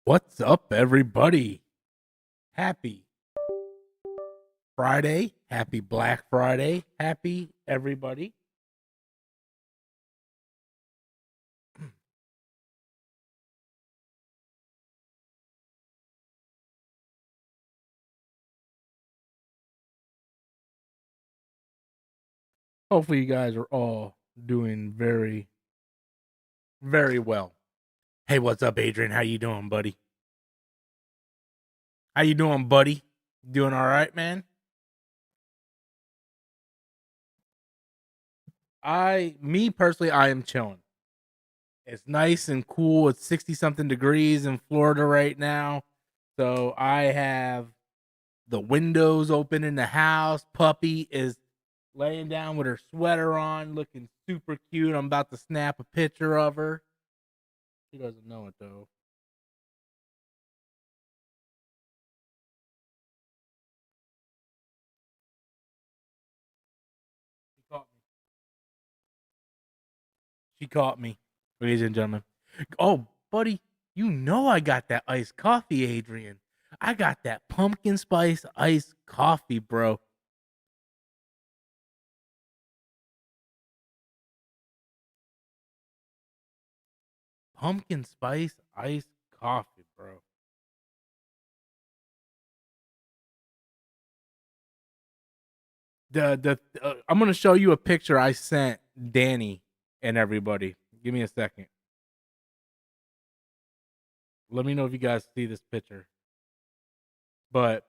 What's up, everybody? Happy Friday. Happy Black Friday. Happy everybody. Hopefully you guys are all doing very, very well. Hey, what's up, Adrian? How you doing, buddy? How you doing, buddy? Doing all right, man? Me personally, I am chilling. It's nice and cool. It's 60 something degrees in Florida right now. So I have the windows open in the house. Puppy is laying down with her sweater on, looking super cute. I'm about to snap a picture of her. She doesn't know it though. She caught me. She caught me, ladies and gentlemen. Oh, buddy, you know I got that iced coffee, Adrian. I got that pumpkin spice iced coffee, bro. Pumpkin spice iced coffee, bro. I'm gonna show you a picture I sent Danny and everybody. Give me a second. Let me know if you guys see this picture. But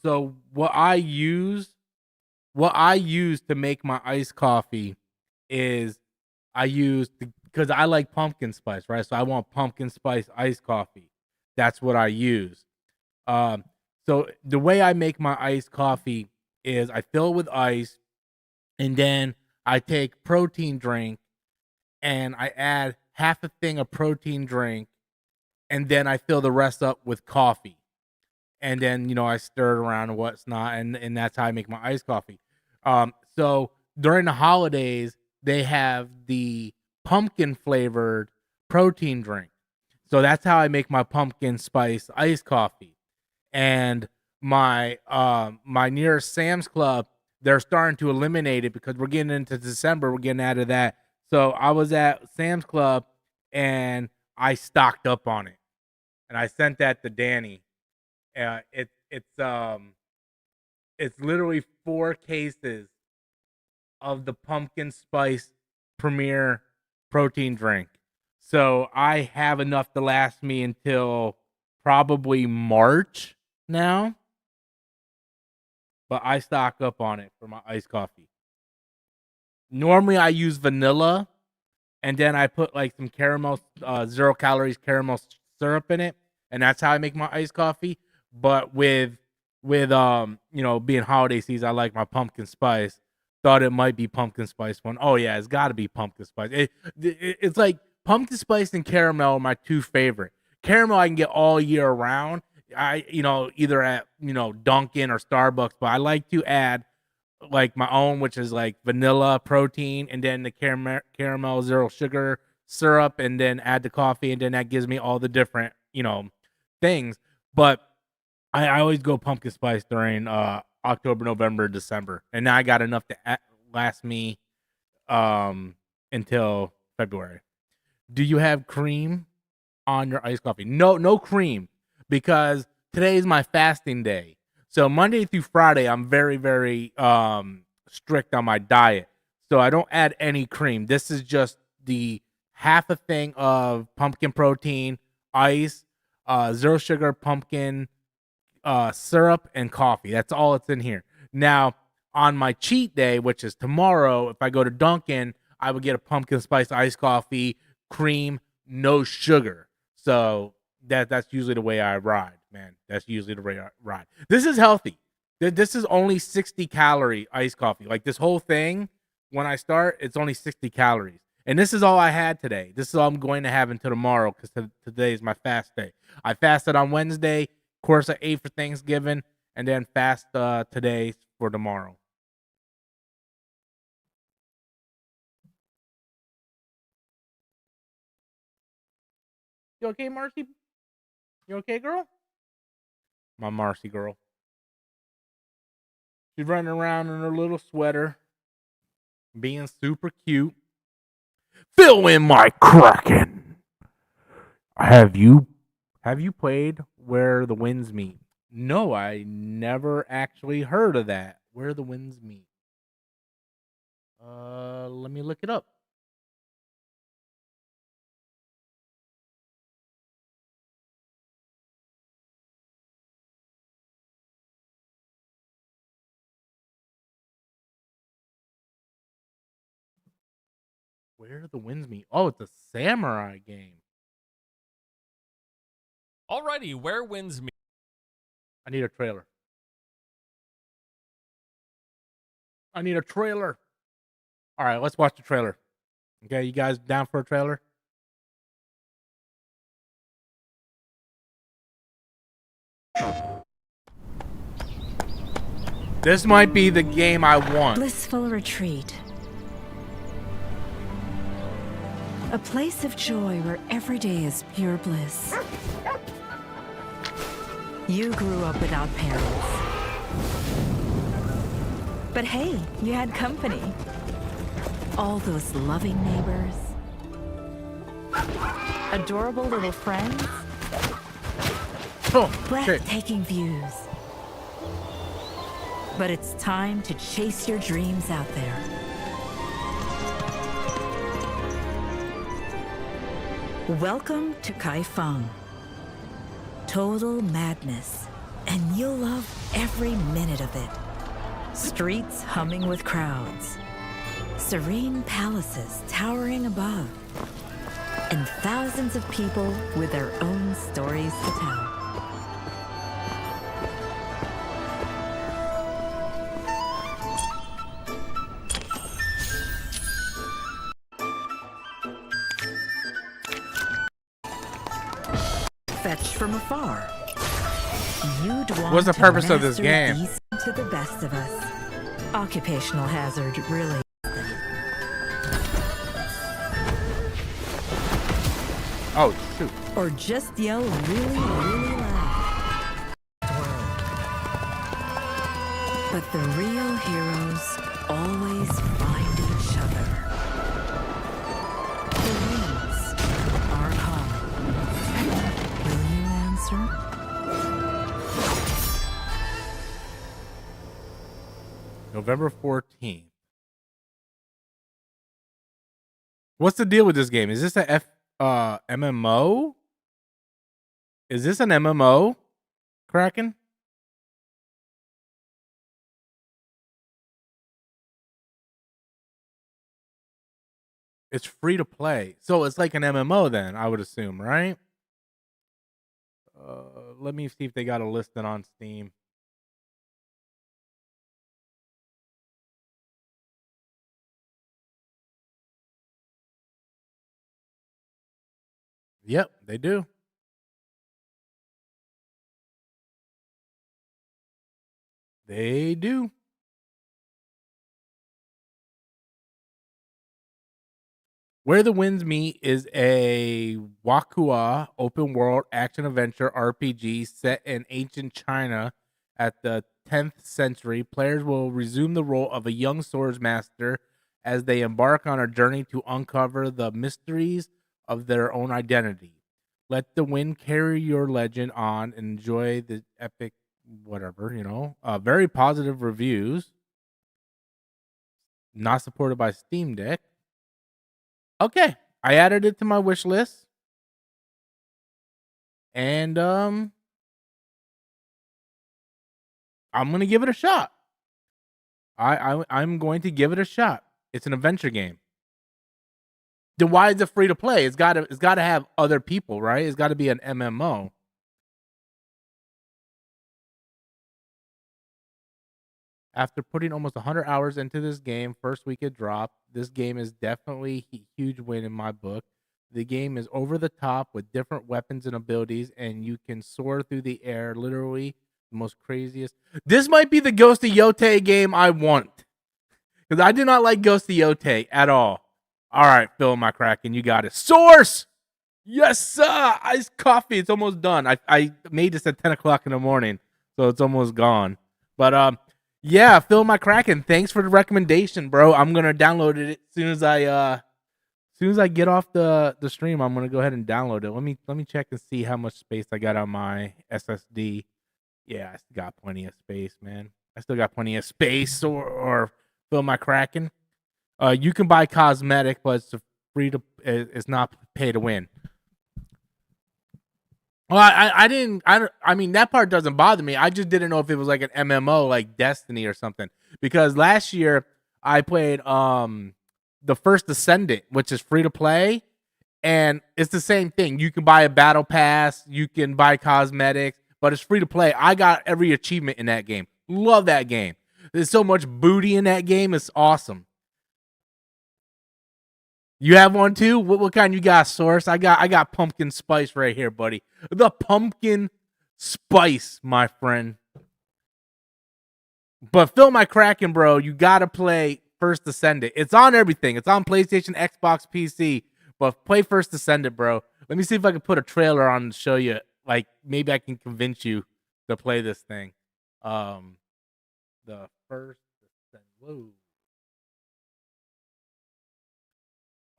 so what I use to make my iced coffee is because I like pumpkin spice, right? So I want pumpkin spice iced coffee. That's what I use. Um, so the way I make my iced coffee is I fill it with ice, and then I take protein drink and I add half a thing of protein drink, and then I fill the rest up with coffee. And then I stir it around and what's not, and that's how I make my iced coffee. So during the holidays, they have the pumpkin flavored protein drink. So that's how I make my pumpkin spice iced coffee. And my nearest Sam's Club, they're starting to eliminate it because we're getting into December. We're getting out of that. So I was at Sam's Club and I stocked up on it, and I sent that to Danny. It's literally 4 cases of the pumpkin spice premier protein drink. So I have enough to last me until probably March now, but I stock up on it for my iced coffee. Normally I use vanilla, and then I put like some caramel 0 calories caramel syrup in it, and that's how I make my iced coffee. But with being holiday season, I like my pumpkin spice. Thought it might be pumpkin spice one. Oh yeah, it's got to be pumpkin spice. It's like pumpkin spice and caramel are my two favorite. Caramel I can get all year round. Either at Dunkin' or Starbucks, but I like to add like my own, which is like vanilla protein, and then the caramel zero sugar syrup, and then add the coffee, and then that gives me all the different things. But I always go pumpkin spice during October, November, December, and now I got enough to last me um until February. Do you have cream on your iced coffee? No, no cream, because today is my fasting day. So Monday through Friday, I'm very, very strict on my diet. So I don't add any cream. This is just the half a thing of pumpkin protein, ice, zero sugar pumpkin syrup, and coffee. That's all it's in here. Now, on my cheat day, which is tomorrow, if I go to Dunkin', I would get a pumpkin spice iced coffee, cream, no sugar. So that's usually the way I ride, man. That's usually the way I ride. This is healthy. This is only 60-calorie iced coffee. Like this whole thing, when I start, it's only 60 calories. And this is all I had today. This is all I'm going to have until tomorrow because today is my fast day. I fasted on Wednesday. Of course, I ate for Thanksgiving, and then fast today for tomorrow. You okay, Marcy? You okay, girl? My Marcy girl. She's running around in her little sweater, being super cute. Fill in my Kraken. Have you played Where the Winds Meet? No, I never actually heard of that. Where the Winds Meet. Let me look it up. Where the Winds Meet. Oh, it's a samurai game. Alrighty, Where Winds Meet. I need a trailer. I need a trailer. All right, let's watch the trailer. Okay, you guys down for a trailer? This might be the game I want. Blissful retreat. A place of joy where every day is pure bliss. You grew up without parents. But hey, you had company. All those loving neighbors. Adorable little friends. Oh, shit. Breathtaking views. But it's time to chase your dreams out there. Welcome to Kaifeng. Total madness, and you'll love every minute of it. Streets humming with crowds, serene palaces towering above, and thousands of people with their own stories to tell. Fetched from afar. You'd want What's the purpose of this game? These to the best of us. Occupational hazard, really. Oh, shoot. Or just yell really, really loud. World. But the real heroes always find each other. The winds are calling. Will you answer? November 14th. What's the deal with this game? Is this a MMO? Is this an MMO, Kraken? It's free to play. So it's like an MMO then, I would assume, right? Let me see if they got a listing on Steam. Yep, they do. They do. Where the Winds Meet is a Wakua open world action adventure RPG set in ancient China at the 10th century. Players will resume the role of a young swordsmaster as they embark on a journey to uncover the mysteries of their own identity. Let the wind carry your legend on and enjoy the epic whatever, very positive reviews. Not supported by Steam Deck. Okay, I added it to my wish list, and I'm gonna give it a shot. I'm going to give it a shot. It's an adventure game. Then why is it free to play? It's gotta have other people, right? It's got to be an MMO. After putting almost 100 hours into this game, first week it dropped. This game is definitely a huge win in my book. The game is over the top with different weapons and abilities, and you can soar through the air, literally the most craziest. This might be the Ghost of Yotei game I want, because I do not like Ghost of Yotei at all. All right, Phil, my Kraken, you got it. Source! Yes, sir. Iced coffee. It's almost done. I made this at 10 o'clock in the morning, so it's almost gone. But yeah, Phil my Kraken. Thanks for the recommendation, bro. I'm gonna download it as soon as I get off the stream. I'm gonna go ahead and download it. Let me check and see how much space I got on my SSD. Yeah, I still got plenty of space, man. I still got plenty of space, or Phil my Kraken. You can buy cosmetic, but it's free to. It's not pay to win. Well, I didn't. I mean, that part doesn't bother me. I just didn't know if it was like an MMO, like Destiny or something. Because last year I played the First Ascendant, which is free to play, and it's the same thing. You can buy a battle pass, you can buy cosmetics, but it's free to play. I got every achievement in that game. Love that game. There's so much booty in that game. It's awesome. You have one too? What kind you got, Source? I got pumpkin spice right here, buddy. The pumpkin spice, my friend. But Phil my Kraken, bro, you gotta play First Ascendant. It's on everything. It's on PlayStation, Xbox, PC. But play First Ascendant, bro. Let me see if I can put a trailer on to show you. Like maybe I can convince you to play this thing. The First Ascendant. Whoa.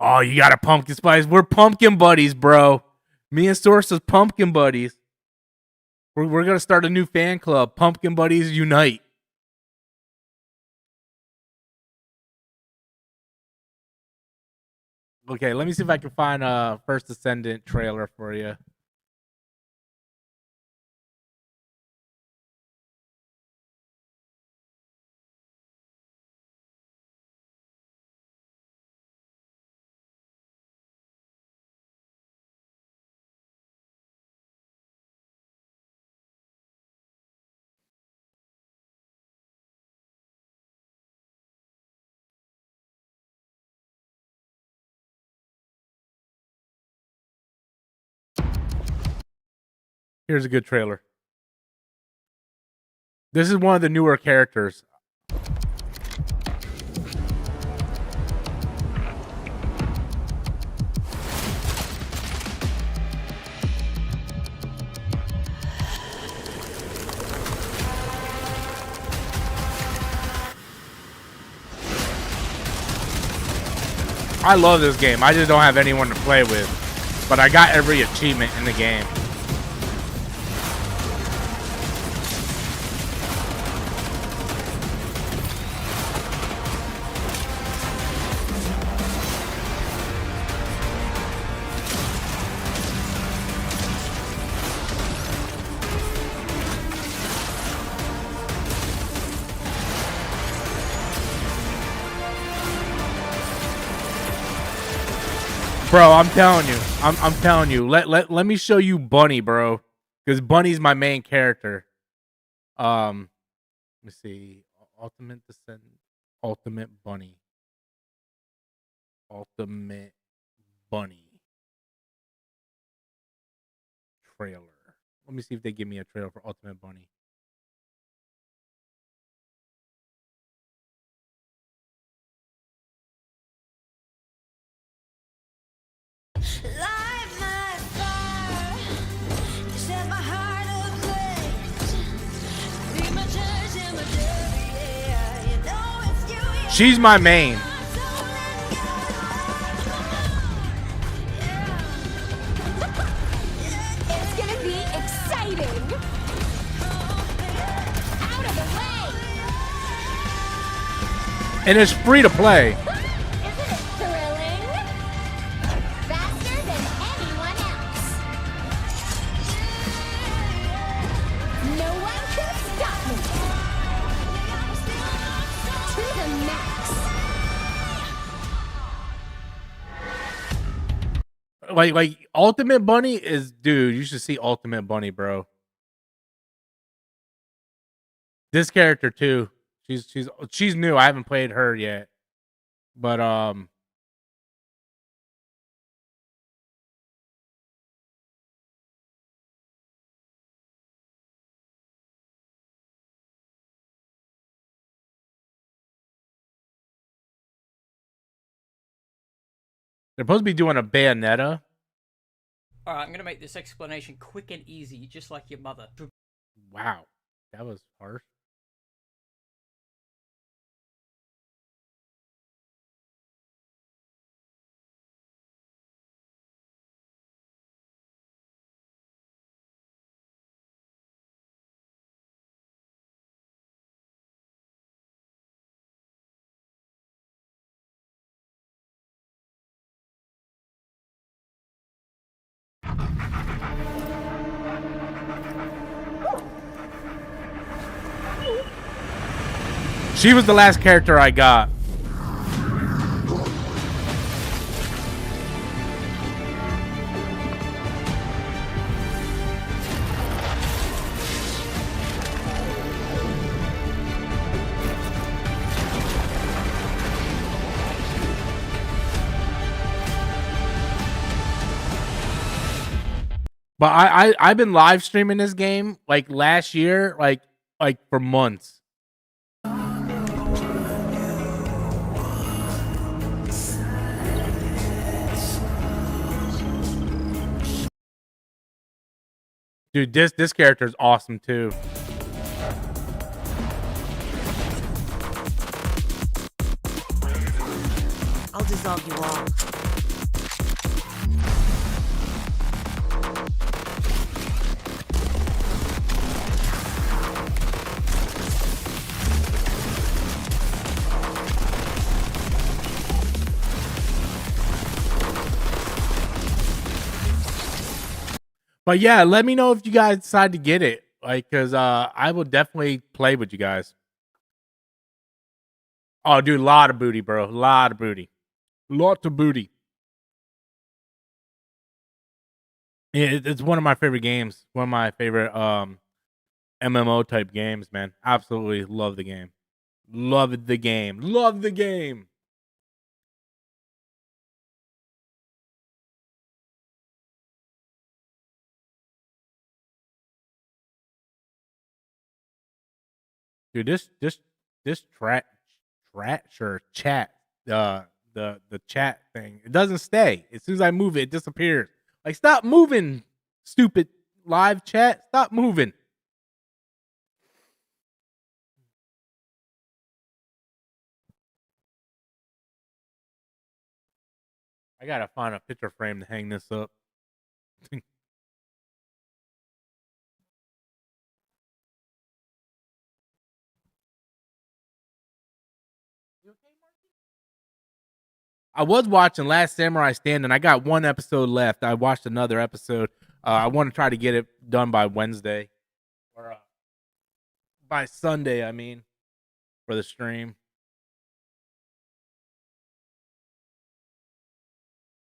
Oh, you got a pumpkin spice. We're pumpkin buddies, bro. Me and Source is pumpkin buddies. We're gonna start a new fan club. Pumpkin Buddies Unite. Okay, let me see if I can find a First Ascendant trailer for you. Here's a good trailer. This is one of the newer characters. I love this game. I just don't have anyone to play with. But I got every achievement in the game. Bro, I'm telling you. I'm telling you. Let me show you Bunny, bro. Because Bunny's my main character. Let me see. Ultimate Descendant. Ultimate Bunny. Ultimate Bunny. Trailer. Let me see if they give me a trailer for Ultimate Bunny. She's my main. It's gonna be exciting. Out of the way. And it's free to play. Isn't it thrilling? Faster than anyone else. No one can stop me. To the max. Like Ultimate Bunny is, dude, you should see Ultimate Bunny, bro. This character too. She's new. I haven't played her yet. But they're supposed to be doing a Bayonetta. Alright, I'm gonna make this explanation quick and easy, just like your mother. Wow, that was harsh. She was the last character I got. But I've been live streaming this game like last year, like for months. Dude, this character is awesome too. I'll dissolve you all. But yeah, let me know if you guys decide to get it. Like, cause I will definitely play with you guys. Oh, dude, a lot of booty, bro. A lot of booty. Lot of booty. Yeah, it's one of my favorite games. One of my favorite MMO type games, man. Absolutely love the game. Love the game. Love the game. Dude, this chat the chat thing, it doesn't stay. As soon as I move it, it disappears. Like, stop moving, stupid live chat. Stop moving. I gotta find a picture frame to hang this up. I was watching Last Samurai Stand, and I got one episode left. I watched another episode. I want to try to get it done by Wednesday or by Sunday. I mean, for the stream.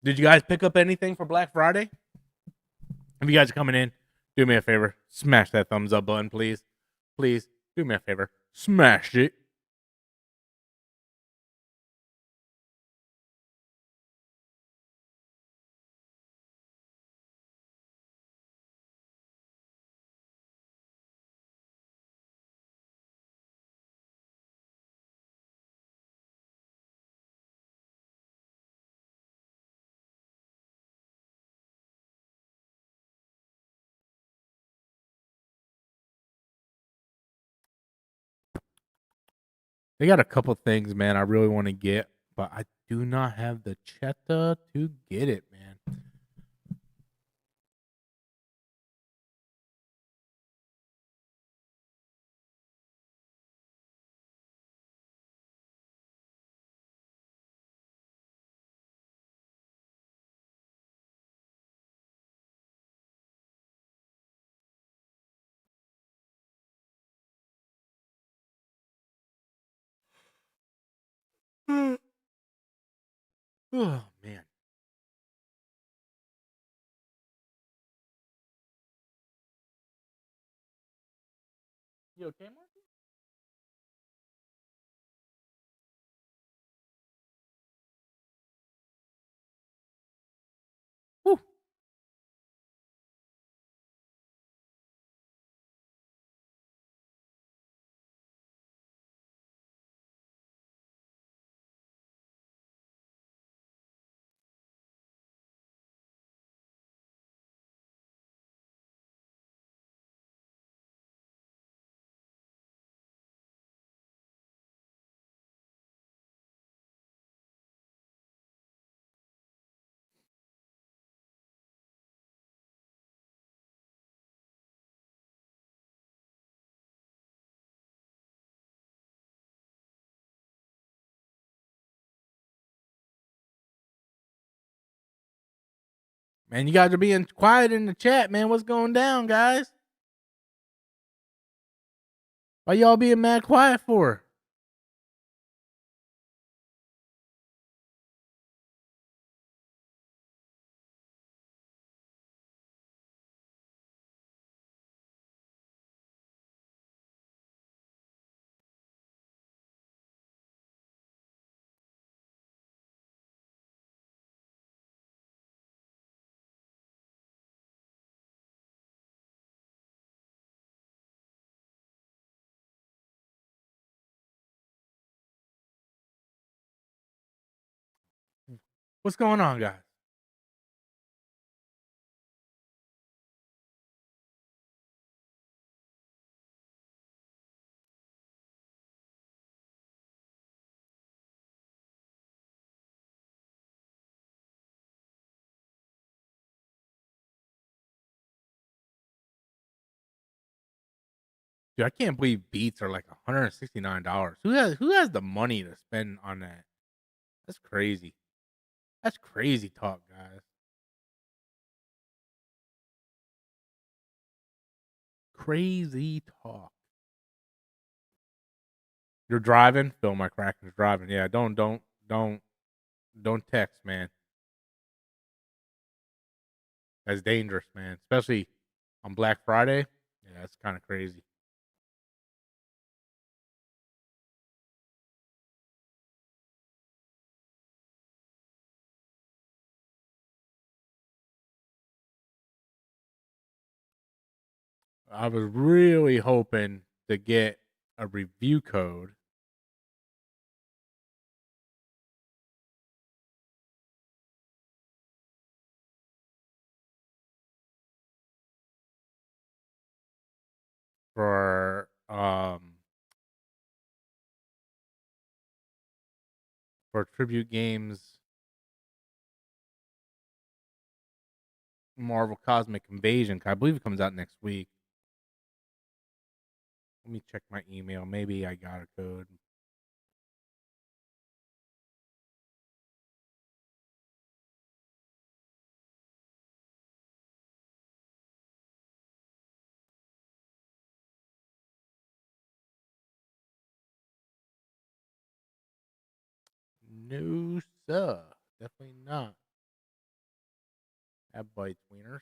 Did you guys pick up anything for Black Friday? If you guys are coming in, do me a favor, smash that thumbs up button, please. Please do me a favor, smash it. They got a couple things, man, I really want to get, but I do not have the cheta to get it, man. Oh, man. You okay, Marky? Whew. Man, you guys are being quiet in the chat, man. What's going down, guys? Why y'all being mad quiet for? What's going on, guys? Dude, I can't believe beats are like $169. Who has the money to spend on that? That's crazy. That's crazy talk, guys. Crazy talk. You're driving? Phil, my Kraken's driving. Yeah, don't text, man. That's dangerous, man. Especially on Black Friday. Yeah, that's kind of crazy. I was really hoping to get a review code for Tribute Games Marvel Cosmic Invasion. 'Cause I believe it comes out next week. Let me check my email. Maybe I got a code. No, sir. Definitely not. That bites wieners.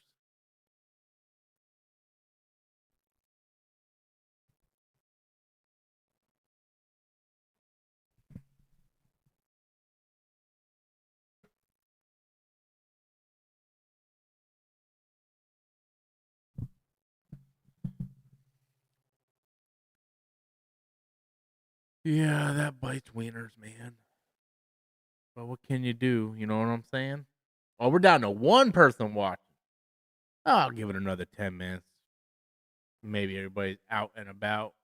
Yeah, that bites wieners, man. But what can you do? You know what I'm saying? Oh, we're down to one person watching. I'll give it another 10 minutes. Maybe everybody's out and about.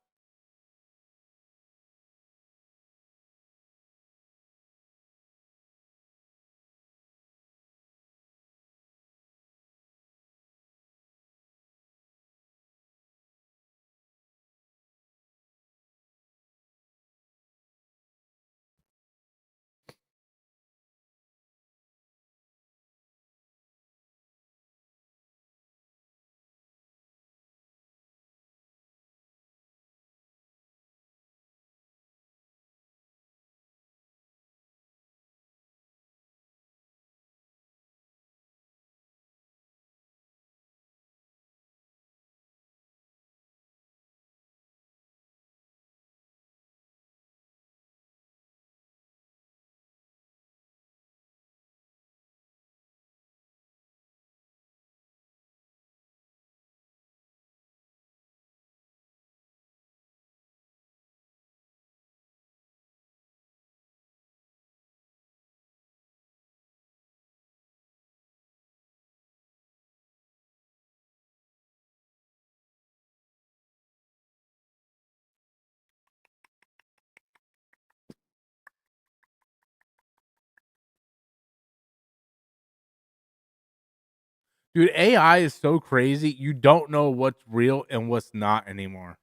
Dude, AI is so crazy. You don't know what's real and what's not anymore.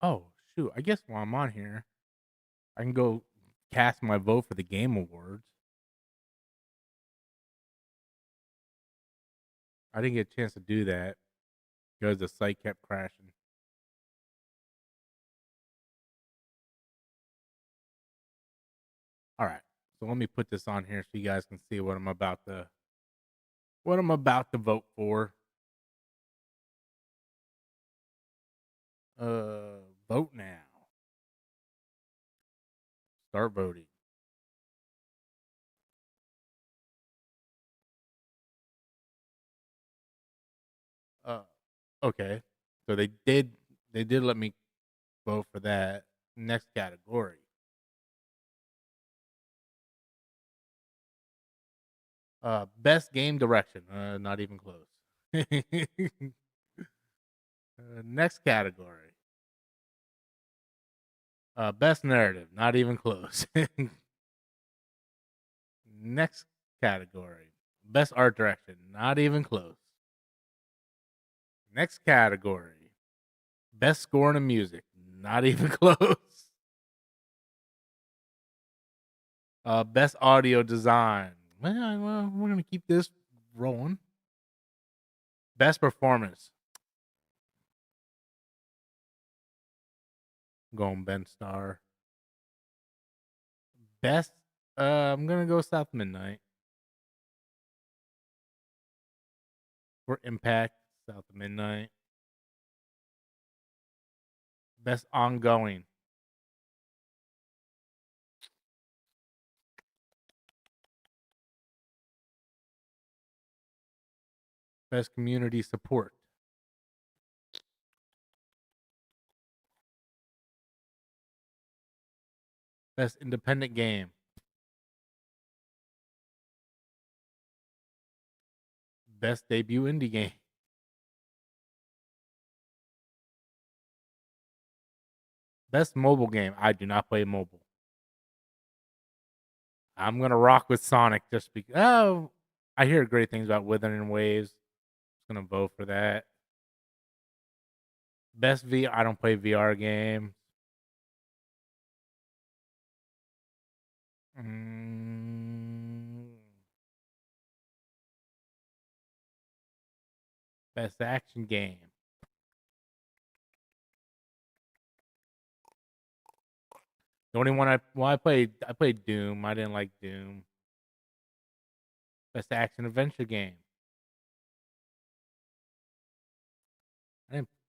Oh, shoot. I guess while I'm on here, I can go cast my vote for the Game Awards. I didn't get a chance to do that because the site kept crashing. All right. So let me put this on here so you guys can see what I'm about to vote for. Vote now. Start voting. Uh, okay. So they did let me vote for that. Next category. Best game direction. Not even close. Next category. Best narrative. Not even close. Next category. Best art direction. Not even close. Next category. Best score in the music. Not even close. Best audio design. Well, we're gonna keep this rolling. Best performance. Going Ben Star. Best. I'm gonna go South Midnight for Impact. South Midnight. Best ongoing. Best community support. Best independent game. Best debut indie game. Best mobile game. I do not play mobile. I'm gonna rock with Sonic just because. Oh, I hear great things about Withering Waves. Just gonna vote for that. Best V. I don't play VR games. Mm, best action game. The only one I played Doom. I didn't like Doom. Best action adventure game.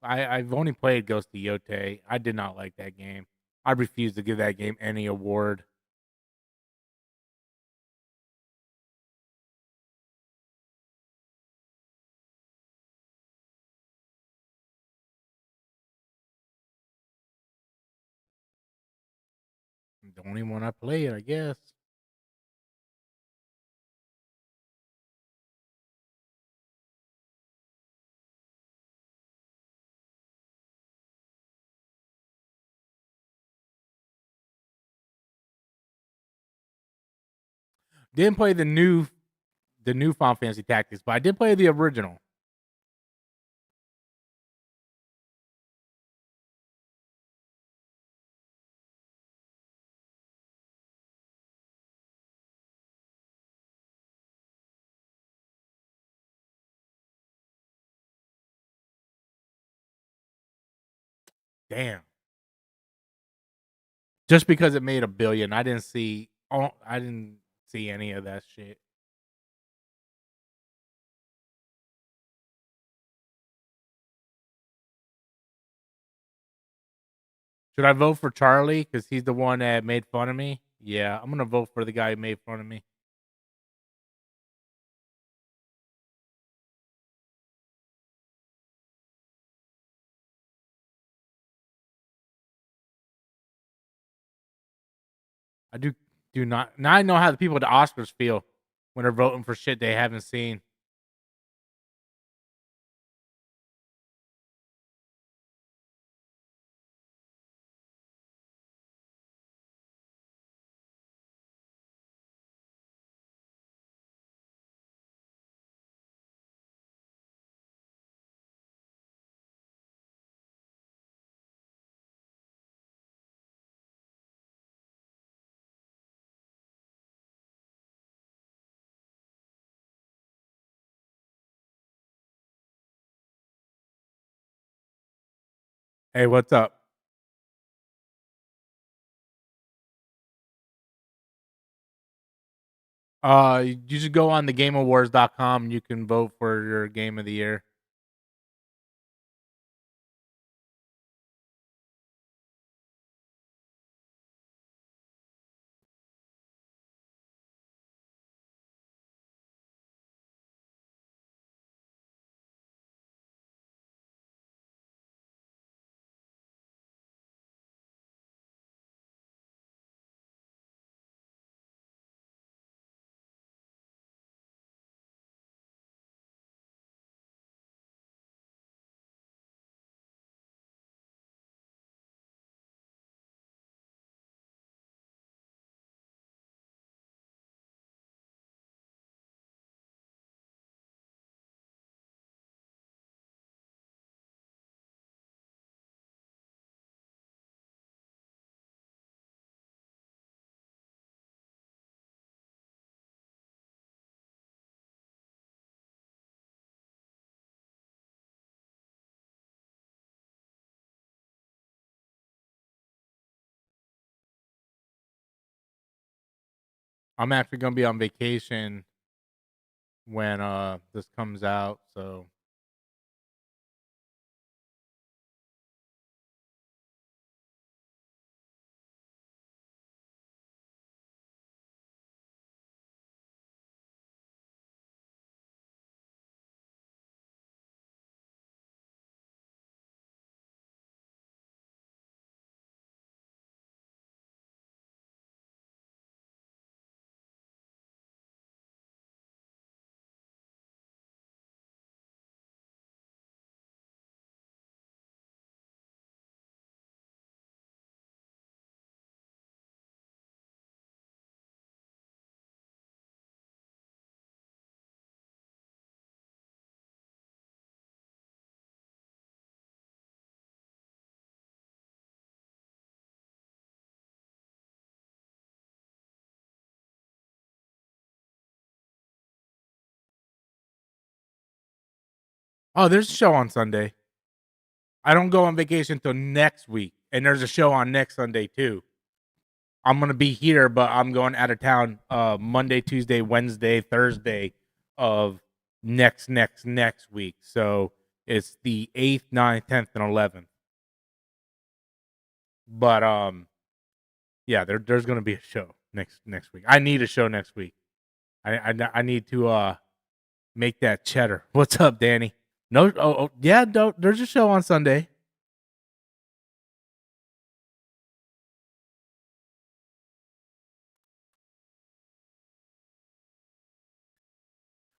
I've only played Ghost of Yote. I did not like that game. I refuse to give that game any award. The only one I played, I guess. Didn't play the new Final Fantasy Tactics, but I did play the original. Damn. Just because it made $1 billion, I didn't see. Oh, I didn't see any of that shit. Should I vote for Charlie because he's the one that made fun of me? Yeah, I'm gonna vote for the guy who made fun of me. I do not. Now I know how the people at the Oscars feel when they're voting for shit they haven't seen. Hey, what's up? You should go on the GameAwards.com and you can vote for your game of the year. I'm actually gonna be on vacation when this comes out, so oh, there's a show on Sunday. I don't go on vacation till next week, and there's a show on next Sunday too. I'm gonna be here, but I'm going out of town Monday, Tuesday, Wednesday, Thursday of next week. So it's the 8th, 9th, 10th, and 11th. But yeah, there's gonna be a show next week. I need a show next week. I need to make that cheddar. What's up, Danny? No, yeah, no, there's a show on Sunday.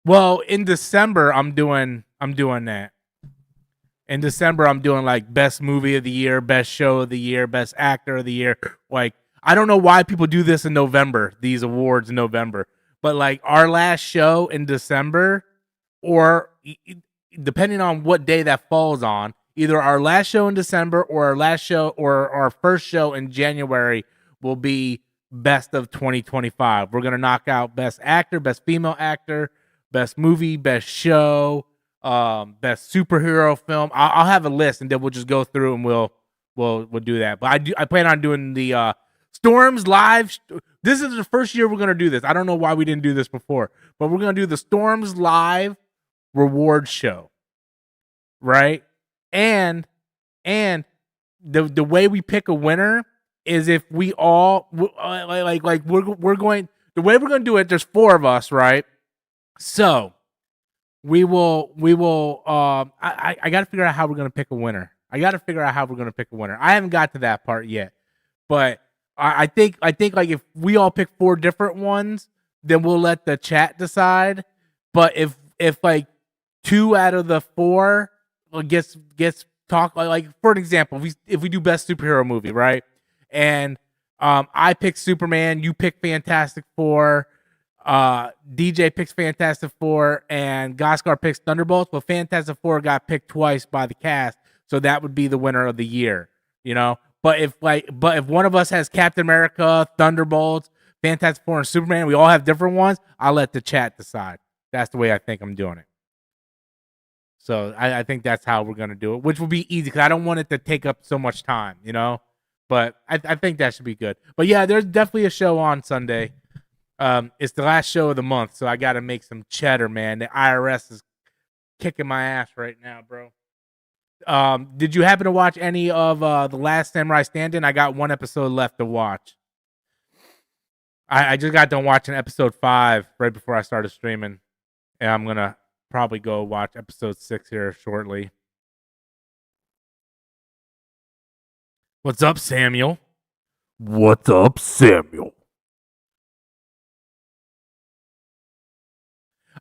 Well, in December, I'm doing that. In December, I'm doing like best movie of the year, best show of the year, best actor of the year. Like, I don't know why people do this in November, these awards in November, but like our last show in December, or depending on what day that falls on, either our last show in December or our last show or our first show in January will be best of 2025. We're going to knock out best actor, best female actor, best movie, best show, best superhero film. I'll have a list, and then we'll just go through and we'll do that. But I plan on doing the Storms live. This is the first year we're gonna do this. I don't know why we didn't do this before, but we're gonna do the Storms live reward show, right? And the way we pick a winner is if we all we're going, the way we're gonna do it. There's 4 of us, right? So we will I got to figure out how we're going to pick a winner. I haven't got to that part yet. But I think like if we all pick 4 different ones, then we'll let the chat decide. But if like 2 out of the 4 gets talk, like for an example, if we do best superhero movie, right? And I pick Superman, you pick Fantastic Four, DJ picks Fantastic Four, and Goskar picks Thunderbolts. But Fantastic Four got picked twice by the cast, so that would be the winner of the year, you know. But if one of us has Captain America, Thunderbolts, Fantastic Four, and Superman, we all have different ones. I'll let the chat decide. That's the way I think I'm doing it. So I think that's how we're gonna do it, which will be easy because I don't want it to take up so much time, you know. But I think that should be good. But yeah, there's definitely a show on Sunday. It's the last show of the month, so I got to make some cheddar, man. The IRS is kicking my ass right now, bro. Did you happen to watch any of the Last Samurai Stand-In? I got one episode left to watch. I just got done watching episode 5 right before I started streaming, and I'm gonna probably go watch episode 6 here shortly. What's up, Samuel? What's up, Samuel?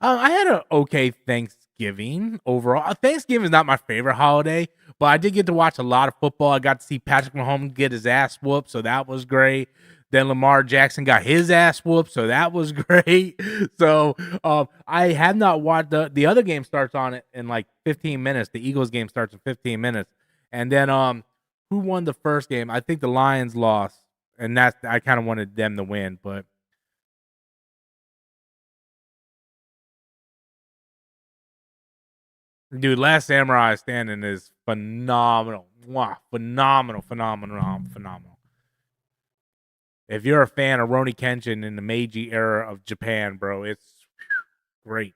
I had an okay Thanksgiving overall. Thanksgiving is not my favorite holiday, but I did get to watch a lot of football. I got to see Patrick Mahomes get his ass whooped, so that was great. Then Lamar Jackson got his ass whooped, so that was great. So I have not watched the other game starts on it in like 15 minutes. The Eagles game starts in 15 minutes, and then who won the first game? I think the Lions lost, and I kind of wanted them to win, but. Dude, Last Samurai Standing is phenomenal. Mwah, phenomenal. If you're a fan of Roni Kenshin in the Meiji era of Japan, bro, it's great.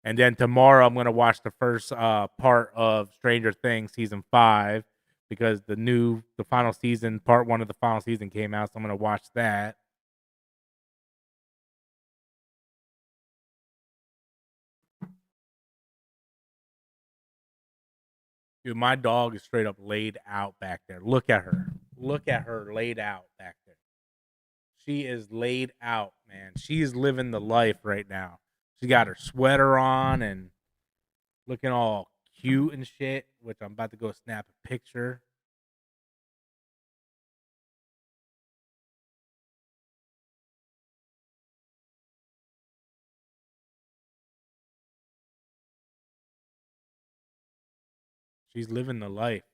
And then tomorrow I'm going to watch the first part of Stranger Things season 5 because the final season, part 1 of the final season came out, so I'm going to watch that. Dude, my dog is straight up laid out back there. Look at her. Look at her laid out back there. She is laid out, man. She is living the life right now. She got her sweater on and looking all cute and shit, which I'm about to go snap a picture. She's living the life.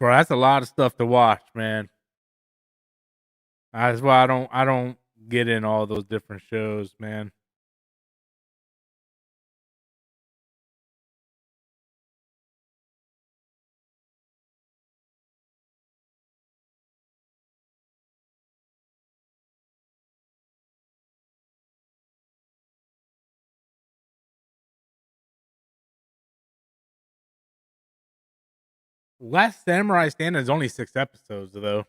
Bro, that's a lot of stuff to watch, man. That's why I don't get in all those different shows, man. Last Samurai Stand is only 6 episodes, though.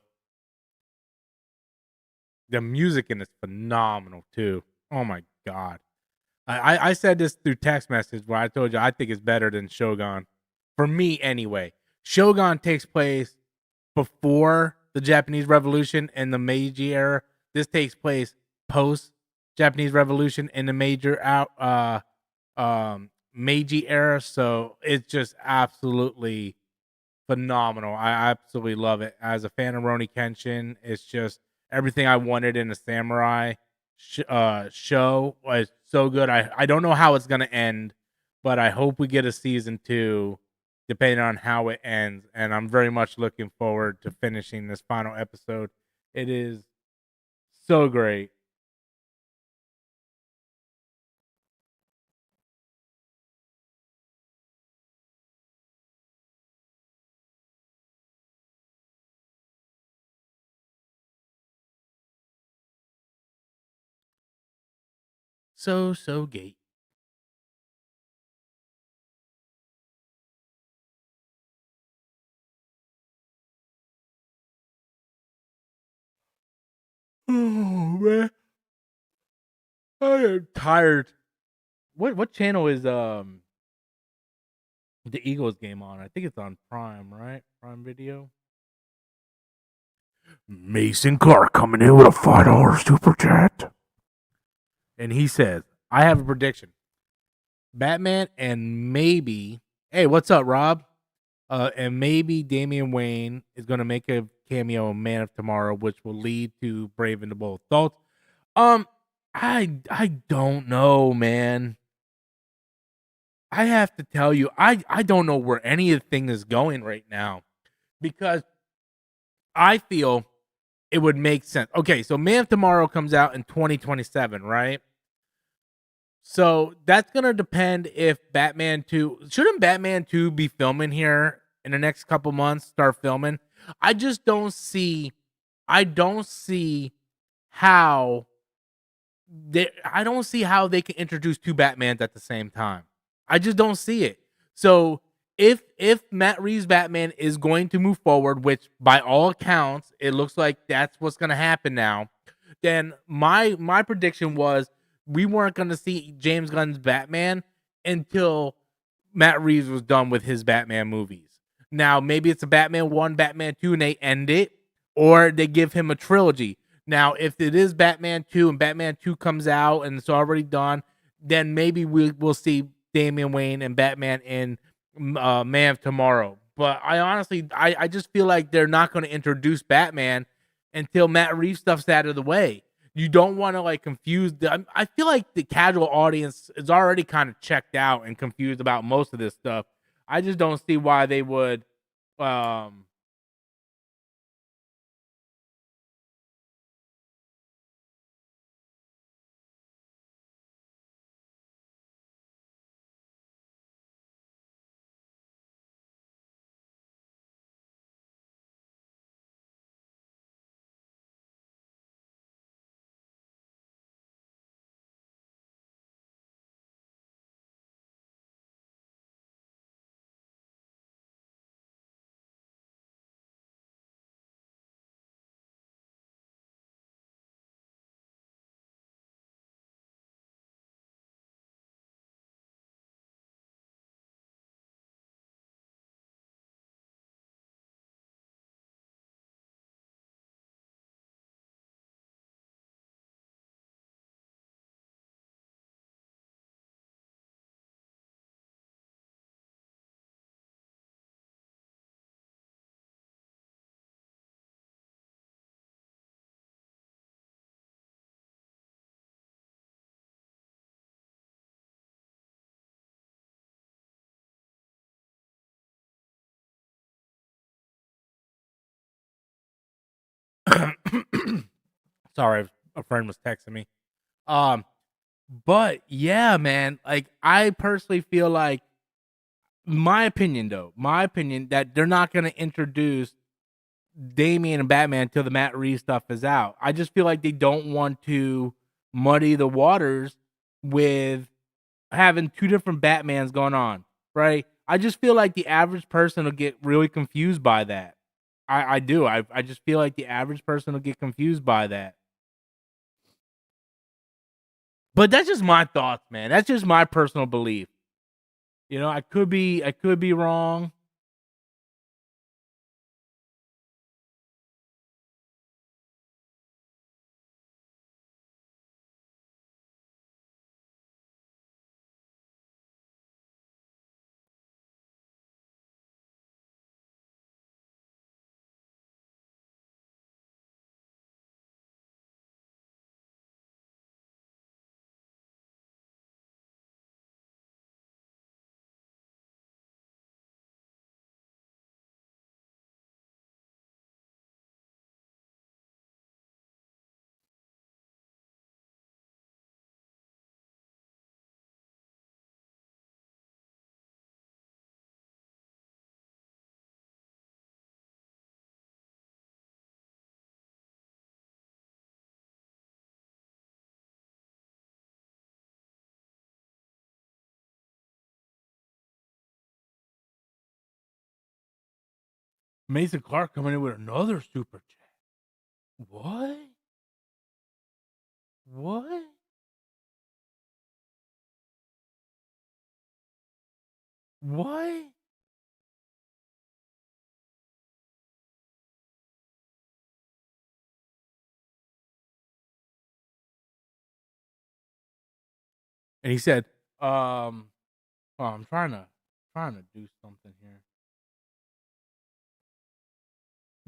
The music in it's phenomenal, too. Oh, my God. I said this through text message where I told you I think it's better than Shogun. For me, anyway. Shogun takes place before the Japanese Revolution and the Meiji era. This takes place post Japanese Revolution in the Meiji era. So it's just absolutely phenomenal. I absolutely love it. As a fan of Roni Kenshin, it's just everything I wanted in a samurai show. Was so good. I don't know how it's gonna end, but I hope we get a season 2, depending on how it ends. And I'm very much looking forward to finishing this final episode. It is so great. So gay. Oh man, I am tired. What channel is the Eagles game on? I think it's on Prime, right? Prime Video. Mason Clark coming in with a $5 super chat, and he says, "I have a prediction: Batman and maybe. Hey, what's up, Rob? And maybe Damian Wayne is going to make a cameo in Man of Tomorrow, which will lead to Brave and the Bold Thoughts. I don't know, man. I have to tell you, I don't know where anything is going right now because I feel it would make sense. Okay, so Man of Tomorrow comes out in 2027, right? So that's gonna depend if Batman 2 shouldn't Batman 2 be filming here in the next couple months, start filming? I just don't see I don't see how I don't see how they can introduce two Batmans at the same time. I just don't see it. So if Matt Reeves' Batman is going to move forward, which by all accounts it looks like that's what's going to happen now, then my prediction was we weren't going to see James Gunn's Batman until Matt Reeves was done with his Batman movies. Now maybe it's a Batman 1, Batman 2 and they end it, or they give him a trilogy. Now, if it is Batman 2 and Batman 2 comes out and it's already done, then maybe we'll see Damian Wayne and Batman in Man of Tomorrow. But I honestly, I just feel like they're not going to introduce Batman until Matt Reeves stuff's out of the way. You don't want to like confuse. I feel like the casual audience is already kind of checked out and confused about most of this stuff. I just don't see why they would. Sorry, a friend was texting me. Um, but yeah, man, like I personally feel like my opinion that they're not going to introduce Damian and Batman until the Matt Reeves stuff is out. I just feel like they don't want to muddy the waters with having two different Batmans going on, right? I just feel like the average person will get really confused by that. I do. I just feel like the average person will get confused by that. But that's just my thoughts, man. That's just my personal belief. You know, I could be wrong. Mason Clark coming in with another super chat. What? What? What? And he said, oh, I'm trying to do something here.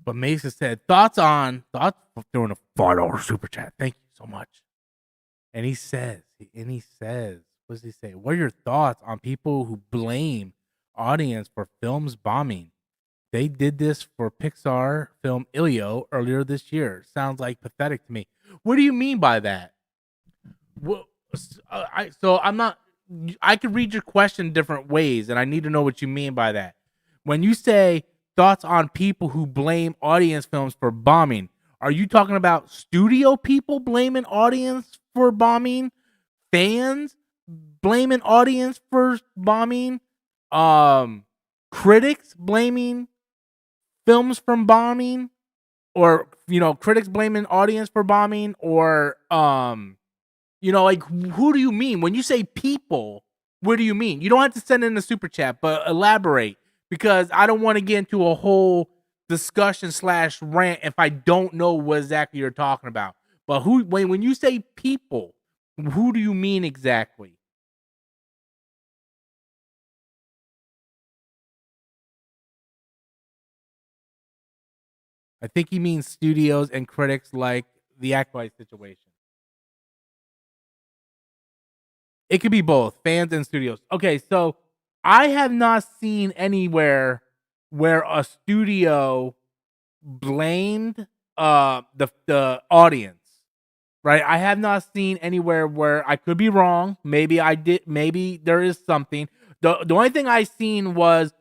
But Mesa said, thoughts doing a $5 super chat. Thank you so much. And he says, what does he say? What are your thoughts on people who blame audience for films bombing? They did this for Pixar film Ilio earlier this year. Sounds like pathetic to me. What do you mean by that? Well, I'm not. I could read your question different ways, and I need to know what you mean by that. When you say thoughts on people who blame audience films for bombing, are you talking about studio people blaming audience for bombing? Fans blaming audience for bombing? Critics blaming films from bombing? Or, critics blaming audience for bombing? Or, like, who do you mean? When you say people, what do you mean? You don't have to send in a super chat, but elaborate. Because I don't want to get into a whole discussion / rant if I don't know what exactly you're talking about. But when you say people, who do you mean exactly? I think he means studios and critics like the Acolyte situation. It could be both, fans and studios. Okay, so I have not seen anywhere where a studio blamed the audience. Right? I have not seen anywhere where I could be wrong. Maybe I did. Maybe there is something. The only thing I seen was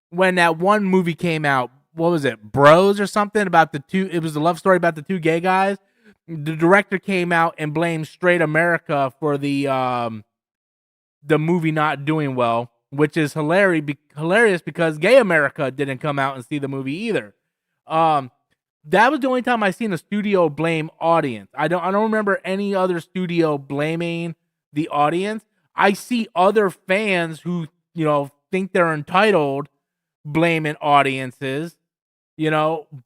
when that one movie came out. What was it? Bros or something about the two. It was a love story about the two gay guys. The director came out and blamed Straight America for the movie not doing well, which is hilarious because Gay America didn't come out and see the movie either. That was the only time I seen a studio blame audience. I don't remember any other studio blaming the audience. I see other fans who, think they're entitled blaming audiences,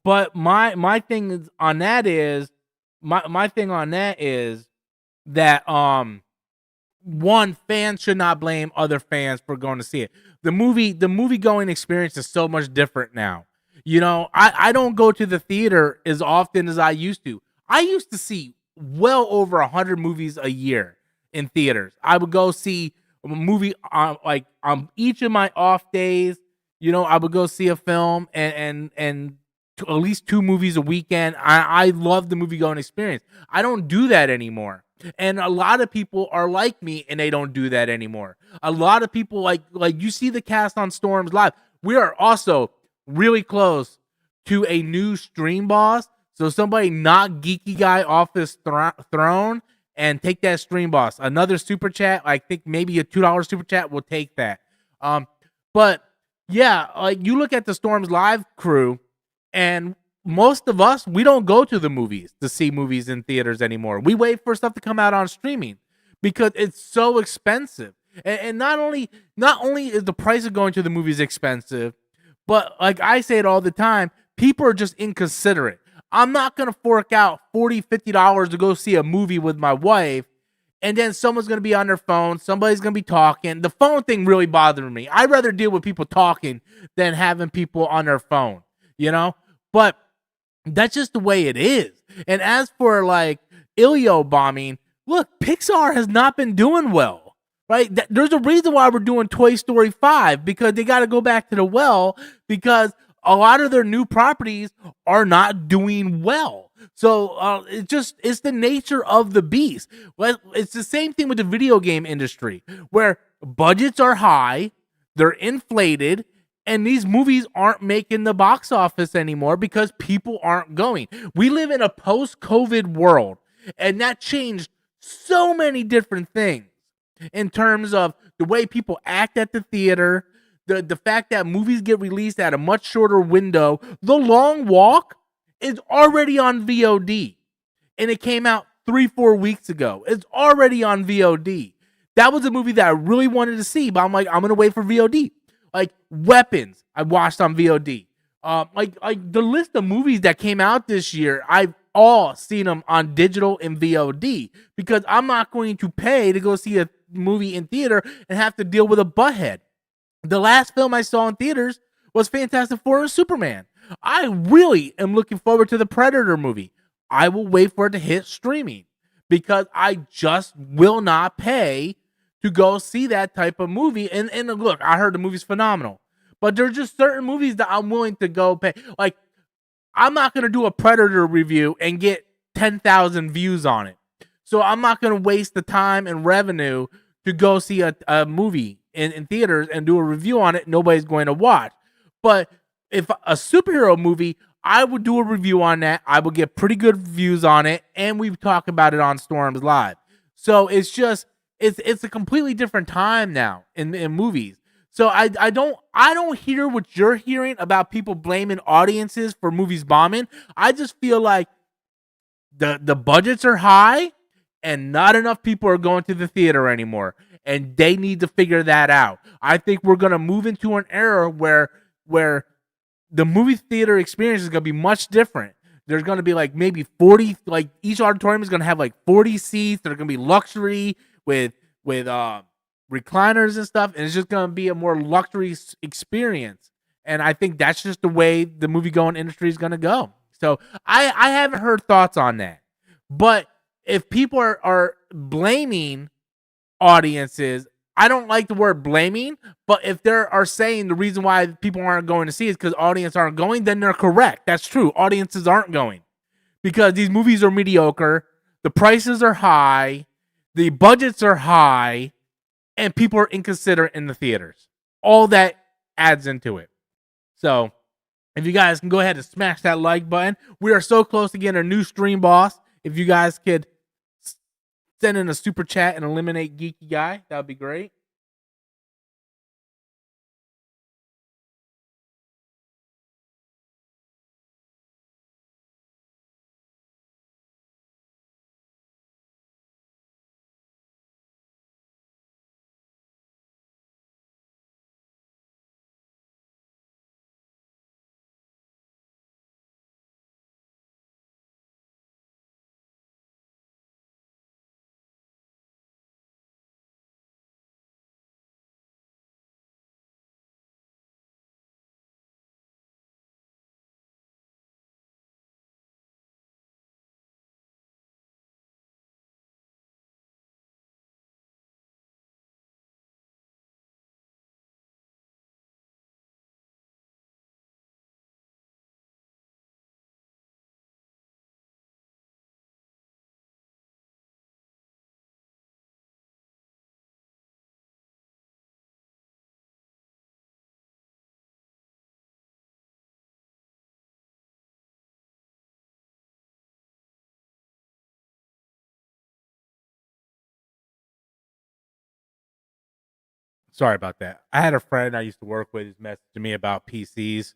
but my thing on that is that one, fans should not blame other fans for going to see it. The movie going experience is so much different now. I don't go to the theater as often as I used to. I used to see well over 100 movies a year in theaters. I would go see a movie on each of my off days. I would go see a film and at least 2 movies a weekend. I love the movie going experience. I don't do that anymore. And a lot of people are like me and they don't do that anymore. A lot of people like you see the cast on Storms Live. We are also really close to a new stream boss. So somebody knock Geeky Guy off his throne and take that stream boss. Another super chat, I think maybe a $2 super chat will take that. But yeah, you look at the Storms Live crew, and most of us, we don't go to the movies to see movies in theaters anymore. We wait for stuff to come out on streaming because it's so expensive. And not only is the price of going to the movies expensive, but like I say it all the time, people are just inconsiderate. I'm not going to fork out $40, $50 to go see a movie with my wife, and then someone's going to be on their phone. Somebody's going to be talking. The phone thing really bothered me. I'd rather deal with people talking than having people on their phone, But that's just the way it is. And as for like Ilio bombing, look, Pixar has not been doing well. Right? There's a reason why we're doing Toy Story 5, because they got to go back to the well because a lot of their new properties are not doing well. So it's the nature of the beast. It's the same thing with the video game industry where budgets are high, they're inflated, and these movies aren't making the box office anymore because people aren't going. We live in a post-COVID world, and that changed so many different things. In terms of the way people act at the theater, the fact that movies get released at a much shorter window. The Long Walk is already on VOD, and it came out 3-4 weeks ago. It's already on VOD. That was a movie that I really wanted to see, but I'm like, I'm gonna wait for VOD. Like Weapons, I watched on VOD. Like the list of movies that came out this year, I've all seen them on digital and VOD because I'm not going to pay to go see a movie in theater and have to deal with a butthead. The last film I saw in theaters was Fantastic Four and Superman. I really am looking forward to the Predator movie. I will wait for it to hit streaming because I just will not pay to go see that type of movie. And look, I heard the movie's phenomenal, but there's just certain movies that I'm willing to go pay. Like, I'm not going to do a Predator review and get 10,000 views on it. So I'm not going to waste the time and revenue to go see a movie in theaters and do a review on it. Nobody's going to watch. But if a superhero movie, I would do a review on that. I would get pretty good views on it, and we talk about it on Storms Live. So it's just it's a completely different time now in movies. So I don't hear what you're hearing about people blaming audiences for movies bombing. I just feel like the budgets are high and not enough people are going to the theater anymore, and they need to figure that out. I think we're going to move into an era where the movie theater experience is going to be much different. There's going to be like maybe 40, like each auditorium is going to have like 40 seats. They're going to be luxury with recliners and stuff, and it's just going to be a more luxury experience. And I think that's just the way the movie going industry is going to go. So I haven't heard thoughts on that. But if people are blaming audiences, I don't like the word blaming, but if they are saying the reason why people aren't going to see is because audience aren't going, then they're correct. That's true. Audiences aren't going because these movies are mediocre. The prices are high. The budgets are high. And people are inconsiderate in the theaters. All that adds into it. So if you guys can go ahead and smash that like button. We are so close to getting a new stream boss. If you guys could send in a super chat and eliminate Geeky Guy, that would be great. Sorry about that. I had a friend I used to work with who's messaged me about PCs.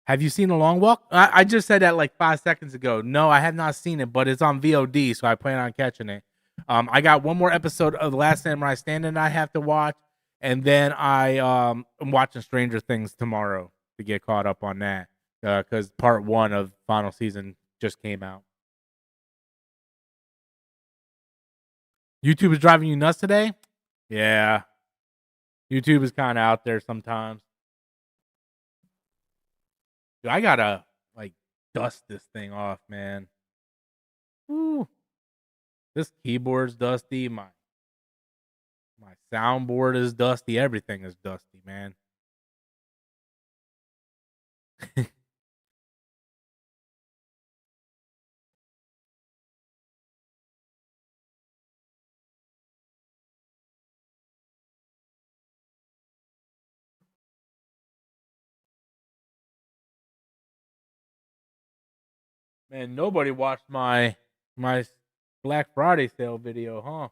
Have you seen The Long Walk? I just said that like 5 seconds ago. No, I have not seen it, but it's on VOD, so I plan on catching it. I got one more episode of The Last Samurai Standing I have to watch, and then I'm watching Stranger Things tomorrow to get caught up on that because part 1 of final season just came out. YouTube is driving you nuts today? Yeah. YouTube is kind of out there sometimes. Dude, I gotta like dust this thing off, man. Woo. This keyboard's dusty. My soundboard is dusty. Everything is dusty, man. Man, nobody watched my Black Friday sale video, huh?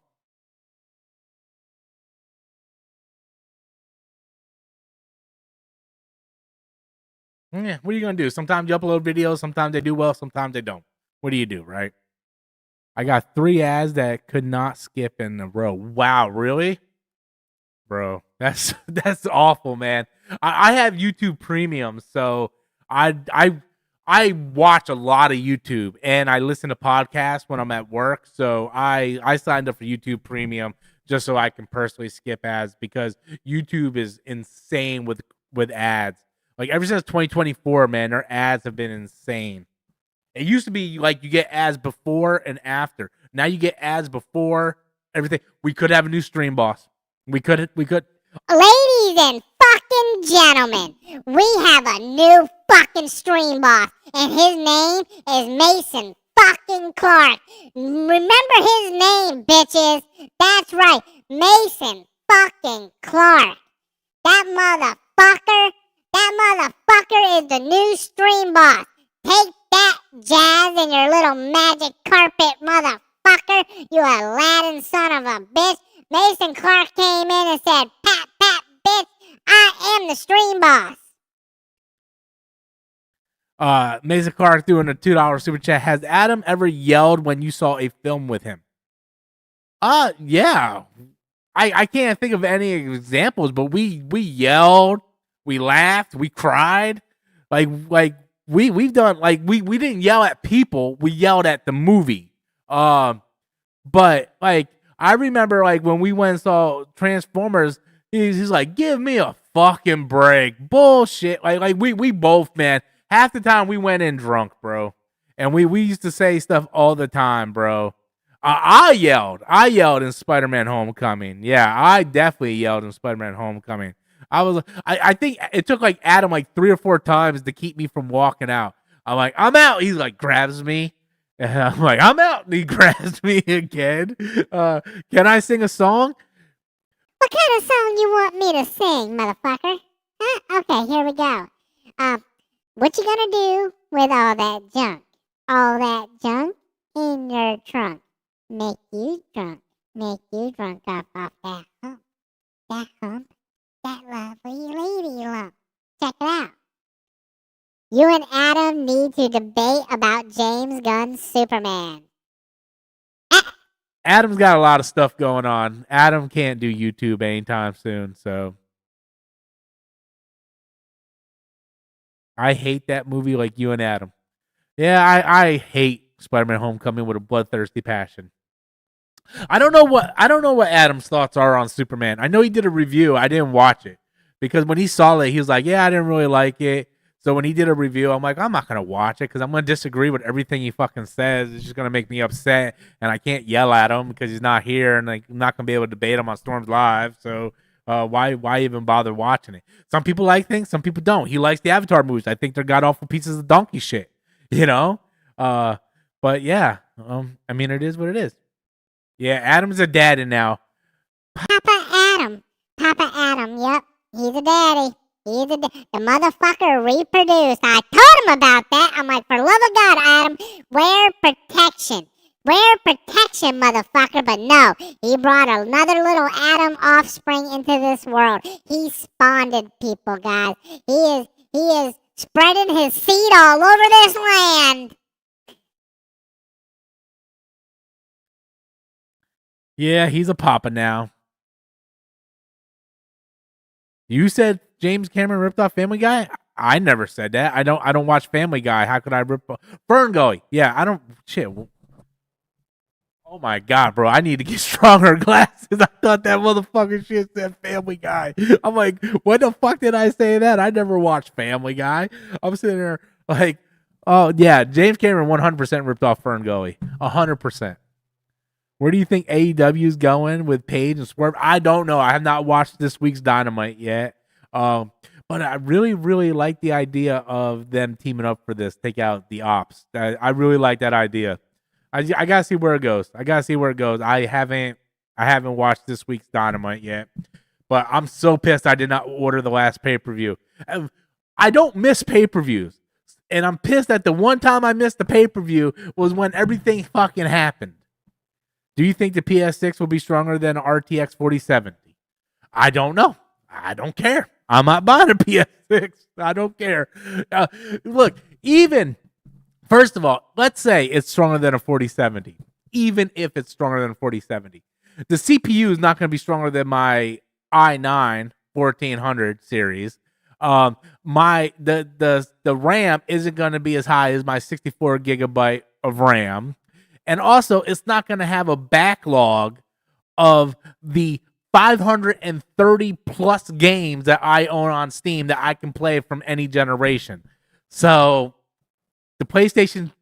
Yeah, what are you gonna do? Sometimes you upload videos, sometimes they do well, sometimes they don't. What do you do, right? I got 3 ads that could not skip in a row. Wow, really? Bro, that's awful, man. I have YouTube Premium, so I watch a lot of YouTube and I listen to podcasts when I'm at work. So I signed up for YouTube Premium just so I can personally skip ads because YouTube is insane with ads. Like ever since 2024, man, their ads have been insane. It used to be like you get ads before and after. Now you get ads before everything. We could have a new stream boss. We could. Ladies and fucking gentlemen, we have a new fucking stream boss, and his name is Mason fucking Clark. Remember his name, bitches. That's right, Mason fucking Clark. That motherfucker is the new stream boss. Take that, Jazz, and your little magic carpet motherfucker, you Aladdin son of a bitch. Mason Clark came in and said, "Pat, pat, bitch, I am the stream boss." Mason Clark threw in a $2 super chat. Has Adam ever yelled when you saw a film with him? Yeah. I can't think of any examples, but we yelled, we laughed, we cried. Like we've done, like we didn't yell at people, we yelled at the movie. But like I remember like when we went and saw Transformers, he's like, "Give me a fucking break." Bullshit. Like we both, man. Half the time we went in drunk, bro. And we used to say stuff all the time, bro. I yelled in Spider-Man Homecoming. Yeah, I definitely yelled in Spider-Man Homecoming. I think it took like Adam like 3 or 4 times to keep me from walking out. I'm like, "I'm out." He's like, grabs me. And I'm like, "I'm out." And he grabs me again. Can I sing a song? What kind of song you want me to sing, motherfucker? Huh? Okay, here we go. What you gonna do with all that junk? All that junk in your trunk. Make you drunk off that hump. That hump, that lovely lady lump. Check it out. You and Adam need to debate about James Gunn's Superman. Adam's got a lot of stuff going on. Adam can't do YouTube anytime soon, so I hate that movie like you and Adam. Yeah, I hate Spider-Man Homecoming with a bloodthirsty passion. I don't know what Adam's thoughts are on Superman. I know he did a review. I didn't watch it because when he saw it, he was like, "Yeah, I didn't really like it." So when he did a review, I'm like, "I'm not gonna watch it because I'm gonna disagree with everything he fucking says. It's just gonna make me upset, and I can't yell at him because he's not here, and like, I'm not gonna be able to debate him on Storm's Live. So why even bother watching it? Some people like things, some people don't. He likes the Avatar movies. I think they're god awful pieces of donkey shit, you know. But yeah, I mean, it is what it is. Yeah, Adam's a daddy now. Papa Adam, yep, he's a daddy. The motherfucker reproduced. I told him about that. I'm like, "For love of God, Adam, wear protection. Wear protection, motherfucker." But no, he brought another little Adam offspring into this world. He spawned people, guys. He is spreading his seed all over this land. Yeah, he's a papa now. You said James Cameron ripped off Family Guy? I never said that. I don't watch Family Guy. How could I rip off Ferngully? Yeah, I don't shit. Oh my God, bro. I need to get stronger glasses. I thought that motherfucking shit said Family Guy. I'm like, what the fuck did I say that? I never watched Family Guy. I'm sitting there like, oh yeah, James Cameron 100% ripped off Ferngully. 100%. Where do you think AEW is going with Paige and Swerve? I don't know. I have not watched this week's Dynamite yet. But I really, really like the idea of them teaming up for this. Take out the Ops. I really like that idea. I gotta see where it goes. I haven't watched this week's Dynamite yet. But I'm so pissed I did not order the last pay-per-view. I don't miss pay-per-views. And I'm pissed that the one time I missed the pay-per-view was when everything fucking happened. Do you think the PS6 will be stronger than RTX 4070? I don't know. I don't care. I'm not buying a PS6. I don't care. Look, even, first of all, let's say it's stronger than a 4070. Even if it's stronger than a 4070. The CPU is not going to be stronger than my i9 1400 series. The RAM isn't going to be as high as my 64 gigabyte of RAM. And also, it's not going to have a backlog of the 530 plus games that I own on Steam that I can play from any generation. So the PlayStation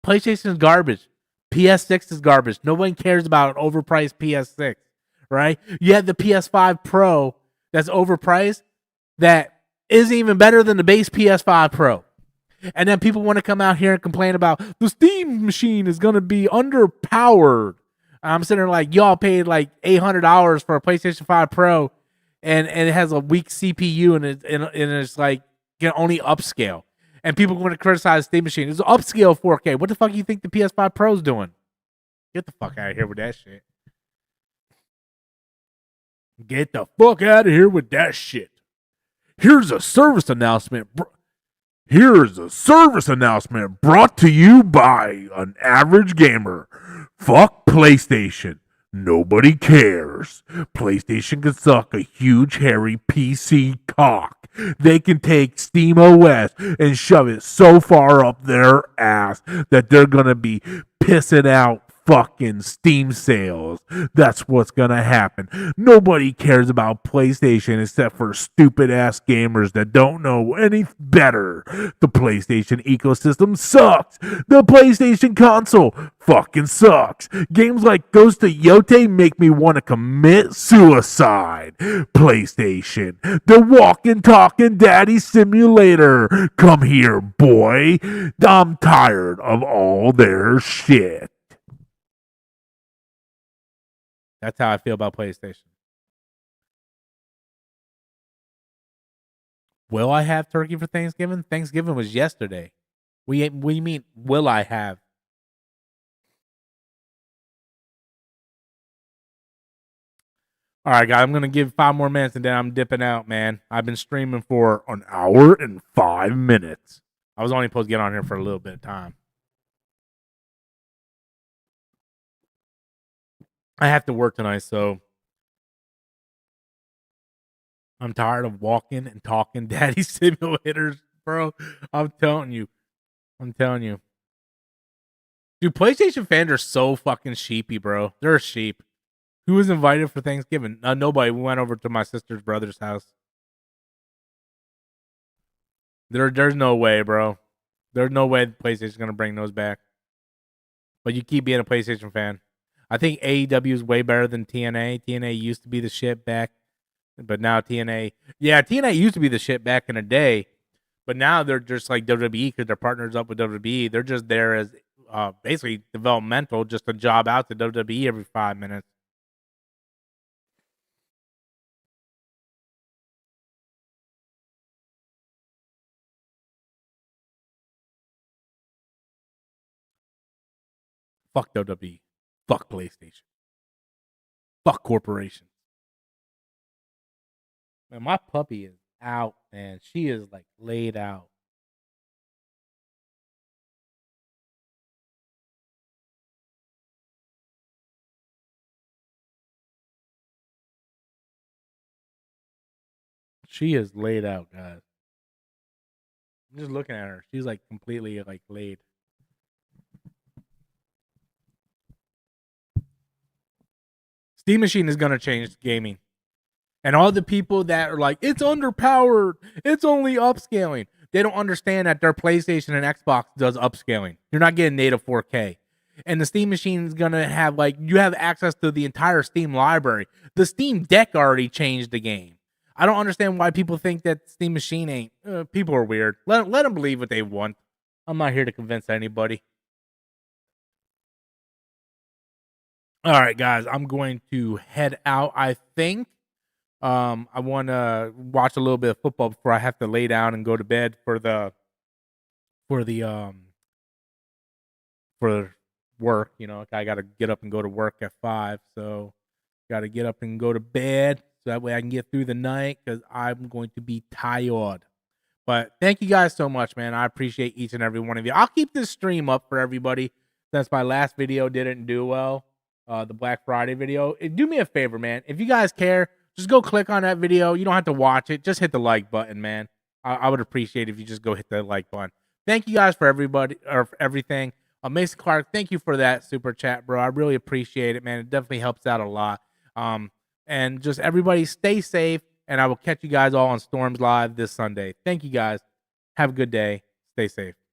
is garbage. PS6 is garbage. Nobody cares about an overpriced PS6, right? You have the PS5 Pro that's overpriced that isn't even better than the base PS5 Pro. And then people want to come out here and complain about the Steam machine is going to be underpowered. I'm sitting there like, y'all paid like $800 for a PlayStation 5 Pro and it has a weak CPU and it's like can only upscale. And people want to criticize Steam machine. It's upscale 4K. What the fuck do you think the PS5 Pro's doing? Get the fuck out of here with that shit. Get the fuck out of here with that shit. Here's a service announcement. Here's a service announcement brought to you by an average gamer. Fuck PlayStation. Nobody cares. PlayStation can suck a huge hairy PC cock. They can take Steam OS and shove it so far up their ass that they're gonna be pissing out fucking Steam sales. That's what's gonna happen. Nobody cares about PlayStation except for stupid ass gamers that don't know any better. The PlayStation ecosystem sucks. The PlayStation console fucking sucks. Games like Ghost of Yote make me want to commit suicide. PlayStation, the walking talking daddy simulator. Come here, boy. I'm tired of all their shit. That's how I feel about PlayStation. Will I have turkey for Thanksgiving? Thanksgiving was yesterday. What do you mean, will I have? All right, guys, I'm going to give 5 more minutes and then I'm dipping out, man. I've been streaming for an hour and 5 minutes. I was only supposed to get on here for a little bit of time. I have to work tonight, so I'm tired of walking and talking daddy simulators, bro. I'm telling you. Dude, PlayStation fans are so fucking sheepy, bro. They're sheep. Who was invited for Thanksgiving? Nobody. We went over to my sister's brother's house. There's no way, bro. There's no way PlayStation's going to bring those back. But you keep being a PlayStation fan. I think AEW is way better than TNA. TNA used to be the shit back, but now TNA. Yeah, TNA used to be the shit back in the day, but now they're just like WWE because they're partners up with WWE. They're just there as basically developmental, just a job out to WWE every 5 minutes. Fuck WWE. Fuck PlayStation. Fuck corporations. Man, my puppy is out, man. She is like laid out. She is laid out, guys. I'm just looking at her. She's like completely like laid. Steam Machine is gonna change gaming. And all the people that are like, it's underpowered, it's only upscaling. They don't understand that their PlayStation and Xbox does upscaling. You're not getting native 4K. And the Steam Machine is going to have, like, you have access to the entire Steam library. The Steam Deck already changed the game. I don't understand why people think that Steam Machine ain't. People are weird. Let them believe what they want. I'm not here to convince anybody. All right, guys, I'm going to head out, I think. I want to watch a little bit of football before I have to lay down and go to bed for work. You know, I got to get up and go to work at 5, so got to get up and go to bed so that way I can get through the night because I'm going to be tired. But thank you guys so much, man. I appreciate each and every one of you. I'll keep this stream up for everybody since my last video didn't do well, the Black Friday video. Do me a favor, man. If you guys care, just go click on that video. You don't have to watch it. Just hit the like button, man. I would appreciate it if you just go hit the like button. Thank you guys for everything. Mason Clark, thank you for that super chat, bro. I really appreciate it, man. It definitely helps out a lot. And just everybody stay safe. And I will catch you guys all on Storms Live this Sunday. Thank you guys. Have a good day. Stay safe.